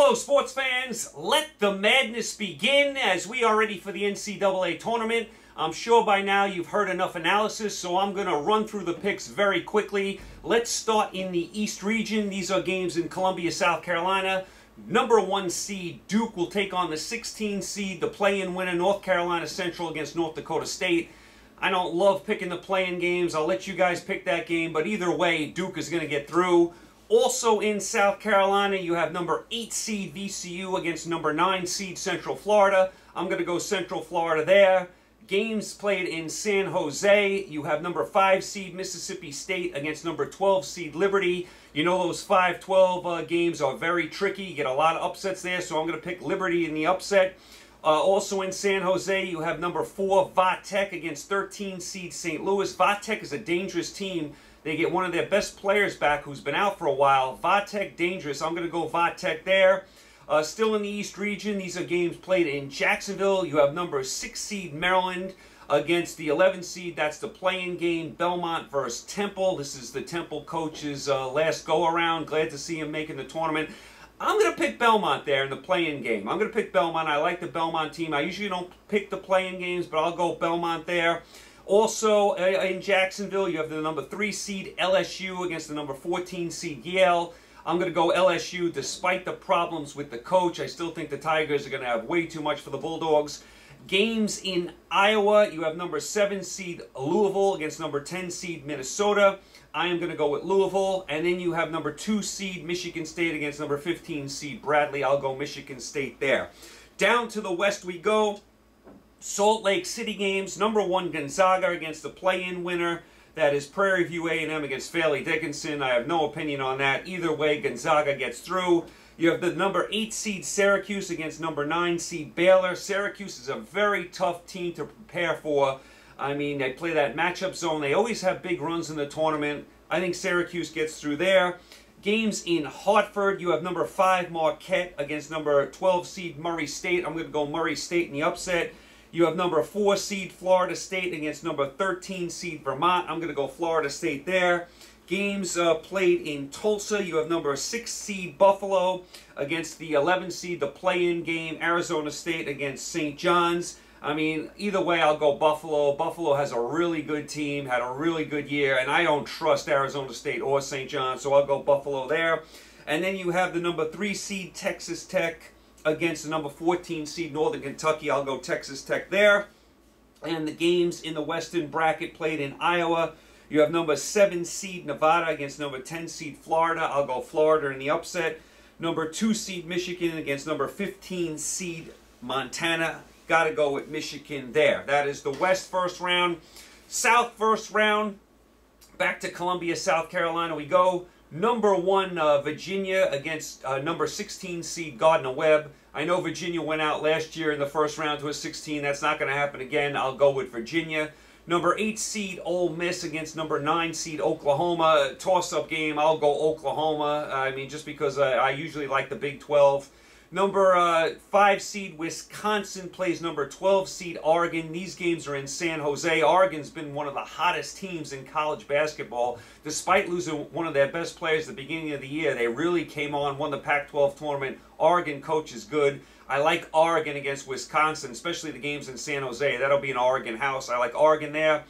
Hello, sports fans. Let the madness begin as we are ready for the NCAA tournament. I'm sure by now you've heard enough analysis, so I'm going to run through the picks very quickly. Let's start in the East region. These are games in Columbia, South Carolina. Number 1 seed Duke will take on the 16 seed, the play-in winner, North Carolina Central against North Dakota State. I don't love picking the play-in games. I'll let you guys pick that game, but either way, Duke is going to get through. Also in South Carolina, you have number 8 seed VCU against number 9 seed Central Florida. I'm going to go Central Florida there. Games played in San Jose. You have number 5 seed Mississippi State against number 12 seed Liberty. You know those 5-12 games are very tricky. You get a lot of upsets there, so I'm going to pick Liberty in the upset. Also in San Jose, you have number 4 Va-Tech against 13 seed St. Louis. Va-Tech is a dangerous team. They get one of their best players back who's been out for a while. Va-Tech dangerous. I'm going to go Va-Tech there. Still in the East region, these are games played in Jacksonville. You have number 6 seed Maryland against the 11 seed. That's the play-in game, Belmont versus Temple. This is the Temple coach's last go-around. Glad to see him making the tournament. I'm going to pick Belmont there in the play-in game. I'm going to pick Belmont. I like the Belmont team. I usually don't pick the play-in games, but I'll go Belmont there. Also, in Jacksonville, you have the number 3 seed LSU against the number 14 seed Yale. I'm going to go LSU despite the problems with the coach. I still think the Tigers are going to have way too much for the Bulldogs. Games in Iowa, you have number 7 seed Louisville against number 10 seed Minnesota. I am going to go with Louisville. And then you have number 2 seed Michigan State against number 15 seed Bradley. I'll go Michigan State there. Down to the West we go. Salt Lake City games, number 1 Gonzaga against the play-in winner. That is Prairie View A&M against Fairleigh Dickinson. I have no opinion on that. Either way, Gonzaga gets through. You have the number 8 seed Syracuse against number 9 seed Baylor. Syracuse is a very tough team to prepare for. I mean, they play that matchup zone. They always have big runs in the tournament. I think Syracuse gets through there. Games in Hartford, you have number 5 Marquette against number 12 seed Murray State. I'm going to go Murray State in the upset. You have number 4 seed Florida State against number 13 seed Vermont. I'm going to go Florida State there. Games played in Tulsa. You have number 6 seed Buffalo against the 11 seed, the play-in game, Arizona State against St. John's. I mean, either way, I'll go Buffalo. Buffalo has a really good team, had a really good year, and I don't trust Arizona State or St. John's, so I'll go Buffalo there. And then you have the number 3 seed Texas Tech against the number 14 seed Northern Kentucky. I'll go Texas Tech there. And the games in the Western bracket played in Iowa. You have number 7 seed Nevada against number 10 seed Florida. I'll go Florida in the upset. Number 2 seed Michigan against number 15 seed Montana. Got to go with Michigan there. That is the West first round. South first round. Back to Columbia, South Carolina we go. Number 1 Virginia against number 16 seed Gardner-Webb. I know Virginia went out last year in the first round to a 16. That's not going to happen again. I'll go with Virginia. Number 8 seed Ole Miss against number 9 seed Oklahoma. Toss-up game. I'll go Oklahoma. I mean, just because I usually like the Big 12. Number 5 seed Wisconsin plays number 12 seed Oregon. These games are in San Jose. Oregon's been one of the hottest teams in college basketball. Despite losing one of their best players at the beginning of the year, they really came on, won the Pac-12 tournament. Oregon coach is good. I like Oregon against Wisconsin, especially the games in San Jose. That'll be an Oregon house. I like Oregon there.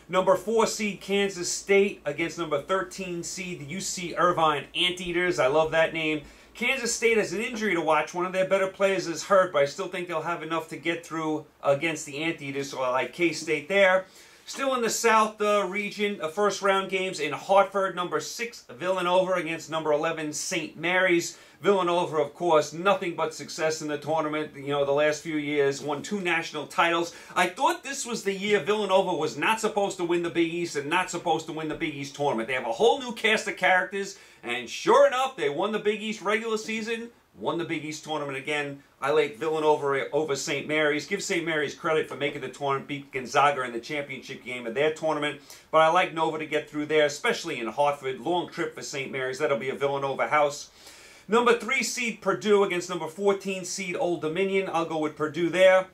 Number 4 seed Kansas State against number 13 seed the UC Irvine Anteaters. I love that name. Kansas State has an injury to watch. One of their better players is hurt, but I still think they'll have enough to get through against the Anteaters, so I like K-State there. Still in the South region, first round games in Hartford. Number 6 Villanova against number 11 St. Mary's. Villanova, of course, nothing but success in the tournament. You know, the last few years, won 2 national titles. I thought this was the year Villanova was not supposed to win the Big East and not supposed to win the Big East tournament. They have a whole new cast of characters, and sure enough, they won the Big East regular season, won the Big East tournament again. I like Villanova over St. Mary's. Give St. Mary's credit for making the tournament, beat Gonzaga in the championship game of their tournament. But I like Nova to get through there, especially in Hartford. Long trip for St. Mary's. That'll be a Villanova house. Number 3 seed Purdue against number 14 seed Old Dominion. I'll go with Purdue there.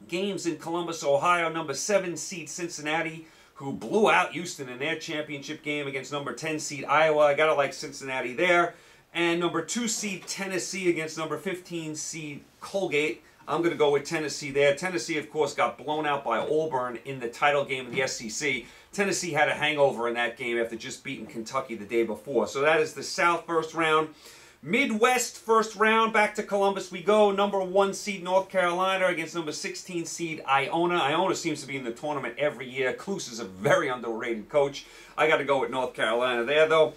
Games in Columbus, Ohio. Number 7 seed Cincinnati, who blew out Houston in their championship game against number 10 seed Iowa. I gotta like Cincinnati there. And number 2 seed Tennessee against number 15 seed Colgate. I'm going to go with Tennessee there. Tennessee, of course, got blown out by Auburn in the title game of the SEC. Tennessee had a hangover in that game after just beating Kentucky the day before. So that is the South first round. Midwest first round, back to Columbus we go. Number 1 seed North Carolina against number 16 seed Iona. Iona seems to be in the tournament every year. Cluse is a very underrated coach. I got to go with North Carolina there, though.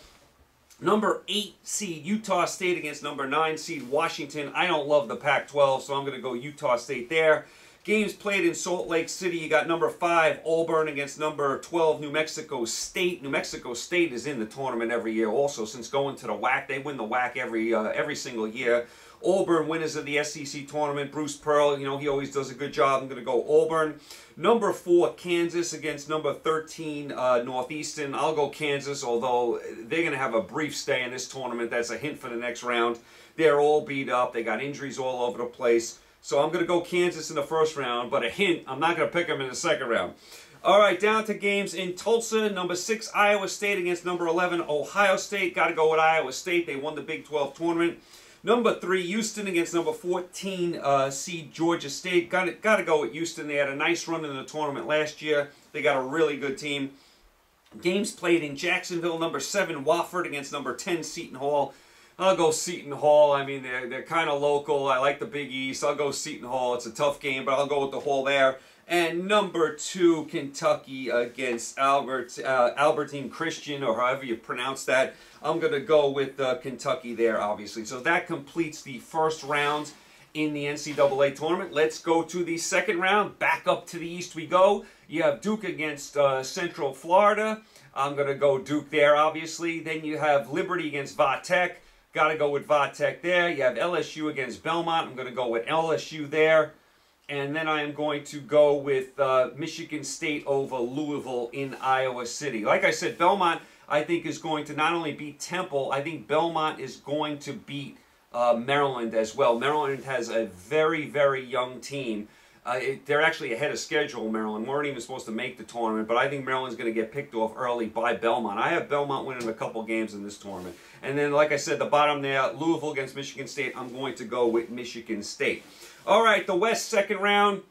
Number 8 seed Utah State against number 9 seed Washington. I don't love the Pac-12, so I'm going to go Utah State there. Games played in Salt Lake City. You got number 5 Auburn against number 12 New Mexico State. New Mexico State is in the tournament every year also. Since going to the WAC, they win the WAC every single year. Auburn, winners of the SEC tournament. Bruce Pearl, you know, he always does a good job. I'm going to go Auburn. Number 4, Kansas against number 13, Northeastern. I'll go Kansas, although they're going to have a brief stay in this tournament. That's a hint for the next round. They're all beat up. They got injuries all over the place. So I'm going to go Kansas in the first round, but a hint, I'm not going to pick them in the second round. All right, down to games in Tulsa. Number 6, Iowa State against number 11, Ohio State. Got to go with Iowa State. They won the Big 12 tournament. Number 3, Houston against number 14 seed Georgia State. Got to go with Houston. They had a nice run in the tournament last year. They got a really good team. Games played in Jacksonville. Number 7, Wofford against number 10, Seton Hall. I'll go Seton Hall. I mean, they're kind of local. I like the Big East. I'll go Seton Hall. It's a tough game, but I'll go with the Hall there. And number 2, Kentucky against Albertine Christian, or however you pronounce that. I'm going to go with Kentucky there, obviously. So that completes the first round in the NCAA tournament. Let's go to the second round. Back up to the east we go. You have Duke against Central Florida. I'm going to go Duke there, obviously. Then you have Liberty against Va-Tech. Got to go with Va-Tech there. You have LSU against Belmont. I'm going to go with LSU there. And then I am going to go with Michigan State over Louisville in Iowa City. Like I said, Belmont, I think, is going to not only beat Temple, I think Belmont is going to beat Maryland as well. Maryland has a very, very young team. They're actually ahead of schedule, Maryland. Weren't even supposed to make the tournament, but I think Maryland's going to get picked off early by Belmont. I have Belmont winning a couple games in this tournament. And then, like I said, the bottom there, Louisville against Michigan State, I'm going to go with Michigan State. All right, the West second round,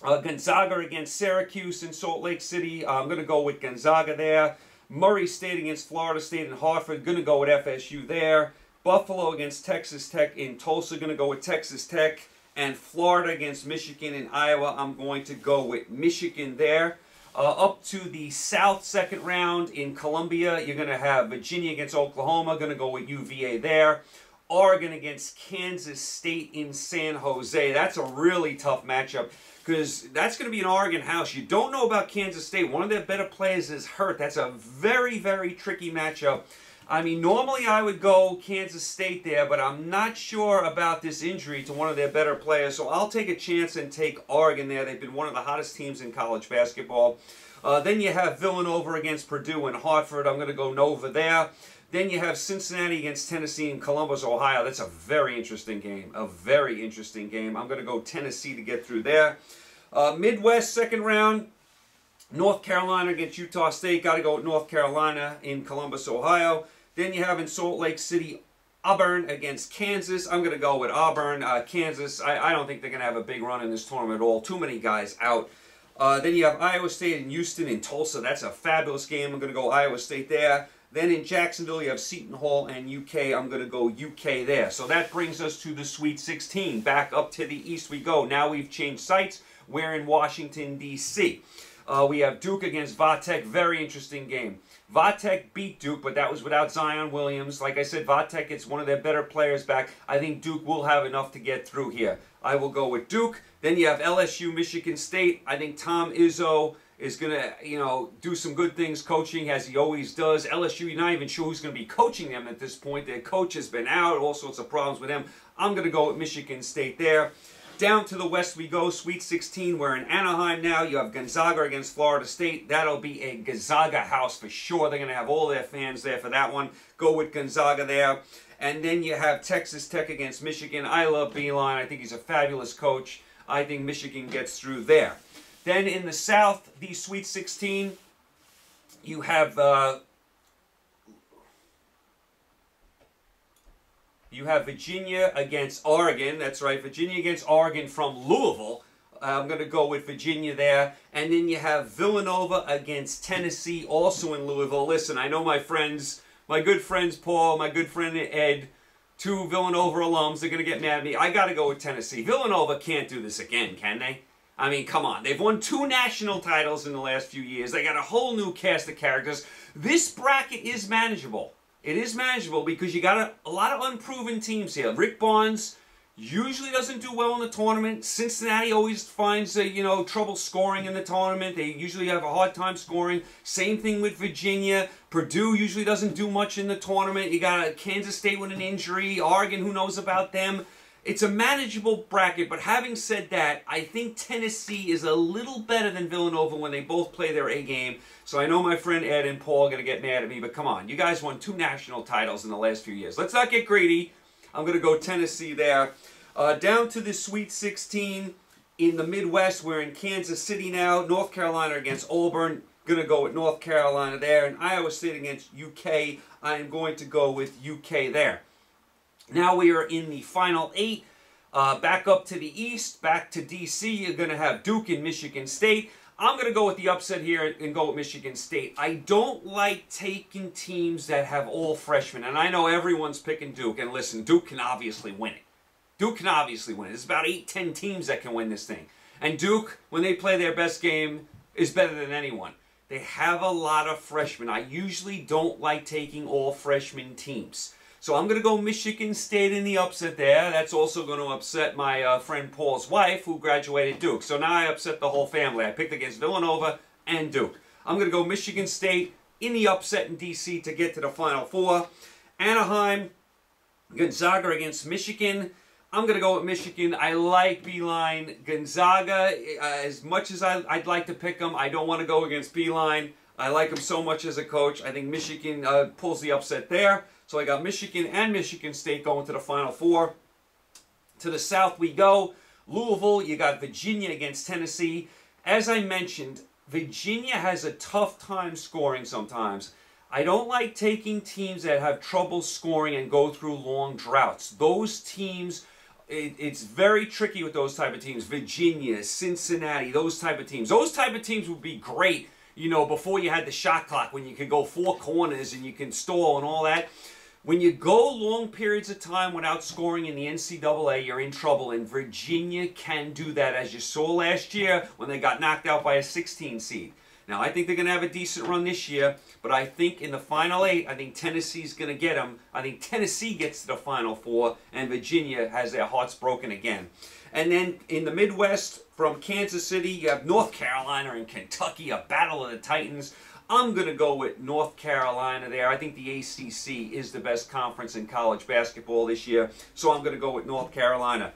Gonzaga against Syracuse in Salt Lake City. I'm going to go with Gonzaga there. Murray State against Florida State in Hartford. Going to go with FSU there. Buffalo against Texas Tech in Tulsa. Going to go with Texas Tech. And Florida against Michigan in Iowa. I'm going to go with Michigan there. Up to the South second round in Columbia, you're going to have Virginia against Oklahoma. Going to go with UVA there. Oregon against Kansas State in San Jose. That's a really tough matchup because that's going to be an Oregon house. You don't know about Kansas State. One of their better players is hurt. That's a very, very tricky matchup. I mean, normally I would go Kansas State there, but I'm not sure about this injury to one of their better players, so I'll take a chance and take Oregon there. They've been one of the hottest teams in college basketball. Then you have Villanova against Purdue in Hartford. I'm going to go Nova there. Then you have Cincinnati against Tennessee in Columbus, Ohio. That's a very interesting game. A very interesting game. I'm going to go Tennessee to get through there. Midwest second round. North Carolina against Utah State. Got to go with North Carolina in Columbus, Ohio. Then you have in Salt Lake City, Auburn against Kansas. I'm going to go with Auburn. Kansas, I don't think they're going to have a big run in this tournament at all. Too many guys out. Then you have Iowa State and Houston in Tulsa. That's a fabulous game. I'm going to go Iowa State there. Then in Jacksonville, you have Seton Hall and UK. I'm going to go UK there. So that brings us to the Sweet 16. Back up to the east we go. Now we've changed sites. We're in Washington, D.C. We have Duke against Va-Tech. Very interesting game. Va-Tech beat Duke, but that was without Zion Williams. Like I said, Va-Tech gets one of their better players back. I think Duke will have enough to get through here. I will go with Duke. Then you have LSU, Michigan State. I think Tom Izzo is going to, do some good things coaching as he always does. LSU, you're not even sure who's going to be coaching them at this point. Their coach has been out, all sorts of problems with them. I'm going to go with Michigan State there. Down to the west we go, Sweet 16. We're in Anaheim now. You have Gonzaga against Florida State. That'll be a Gonzaga house for sure. They're going to have all their fans there for that one. Go with Gonzaga there. And then you have Texas Tech against Michigan. I love Beilein. I think he's a fabulous coach. I think Michigan gets through there. Then in the South, the Sweet 16, you have You have Virginia against Oregon. That's right, Virginia against Oregon from Louisville. I'm going to go with Virginia there. And then you have Villanova against Tennessee, also in Louisville. Listen, I know my friends, my good friends Paul, my good friend Ed, two Villanova alums, they're going to get mad at me. I got to go with Tennessee. Villanova can't do this again, can they? I mean, come on. They've won 2 national titles in the last few years. They got a whole new cast of characters. This bracket is manageable. It is manageable because you got a lot of unproven teams here. Rick Barnes usually doesn't do well in the tournament. Cincinnati always finds trouble scoring in the tournament. They usually have a hard time scoring. Same thing with Virginia. Purdue usually doesn't do much in the tournament. You got Kansas State with an injury. Oregon, who knows about them? It's a manageable bracket, but having said that, I think Tennessee is a little better than Villanova when they both play their A game. So I know my friend Ed and Paul are going to get mad at me, but come on. You guys won 2 national titles in the last few years. Let's not get greedy. I'm going to go Tennessee there. Down to the Sweet 16 in the Midwest. We're in Kansas City now. North Carolina against Auburn. Going to go with North Carolina there. And Iowa State against UK. I am going to go with UK there. Now we are in the Final 8. Back up to the East, back to D.C. You're going to have Duke and Michigan State. I'm going to go with the upset here and go with Michigan State. I don't like taking teams that have all freshmen. And I know everyone's picking Duke. And listen, Duke can obviously win it. Duke can obviously win it. There's about 8-10 teams that can win this thing. And Duke, when they play their best game, is better than anyone. They have a lot of freshmen. I usually don't like taking all freshman teams. So I'm going to go Michigan State in the upset there. That's also going to upset my friend Paul's wife, who graduated Duke. So now I upset the whole family. I picked against Villanova and Duke. I'm going to go Michigan State in the upset in D.C. to get to the Final 4. Anaheim, Gonzaga against Michigan. I'm going to go with Michigan. I like Beeline. Gonzaga, as much as I'd like to pick them, I don't want to go against Beeline. I like him so much as a coach. I think Michigan pulls the upset there. So I got Michigan and Michigan State going to the Final 4. To the south we go. Louisville, you got Virginia against Tennessee. As I mentioned, Virginia has a tough time scoring sometimes. I don't like taking teams that have trouble scoring and go through long droughts. Those teams, it's very tricky with those type of teams. Virginia, Cincinnati, those type of teams. Those type of teams would be great, before you had the shot clock, when you could go 4 corners and you can stall and all that. When you go long periods of time without scoring in the NCAA, you're in trouble, and Virginia can do that, as you saw last year when they got knocked out by a 16 seed. Now, I think they're going to have a decent run this year, but I think in the Final 8, I think Tennessee's going to get them. I think Tennessee gets to the Final 4, and Virginia has their hearts broken again. And then in the Midwest, from Kansas City, you have North Carolina and Kentucky, a battle of the Titans. I'm going to go with North Carolina there. I think the ACC is the best conference in college basketball this year, so I'm going to go with North Carolina.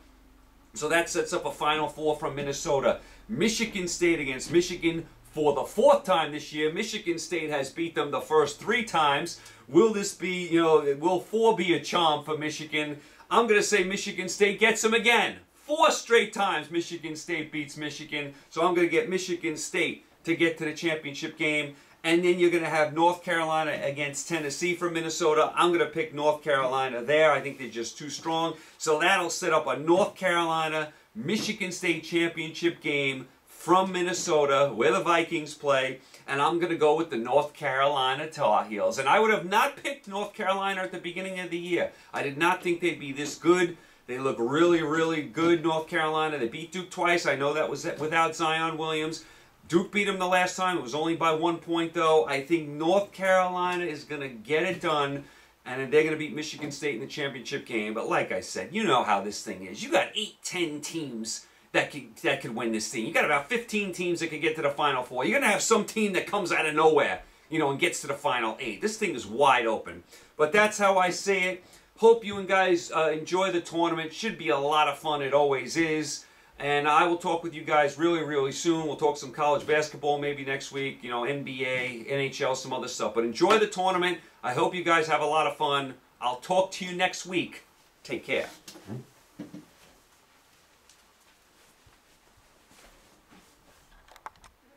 So that sets up a Final 4 from Minnesota. Michigan State against Michigan for the 4th time this year. Michigan State has beat them the first 3 times. Will this be, will 4 be a charm for Michigan? I'm going to say Michigan State gets them again. 4 straight times Michigan State beats Michigan. So I'm going to get Michigan State to get to the championship game. And then you're going to have North Carolina against Tennessee from Minnesota. I'm going to pick North Carolina there. I think they're just too strong. So that'll set up a North Carolina-Michigan State championship game from Minnesota, where the Vikings play. And I'm going to go with the North Carolina Tar Heels. And I would have not picked North Carolina at the beginning of the year. I did not think they'd be this good. They look really, really good, North Carolina. They beat Duke twice. I know that was without Zion Williams. Duke beat them the last time. It was only by 1 point, though. I think North Carolina is going to get it done, and they're going to beat Michigan State in the championship game. But like I said, you know how this thing is. You got 8-10 teams that could win this thing. You got about 15 teams that could get to the Final 4. You're going to have some team that comes out of nowhere, and gets to the Final 8. This thing is wide open. But that's how I say it. Hope you and guys enjoy the tournament. Should be a lot of fun. It always is. And I will talk with you guys really, really soon. We'll talk some college basketball maybe next week, NBA, NHL, some other stuff. But enjoy the tournament. I hope you guys have a lot of fun. I'll talk to you next week. Take care.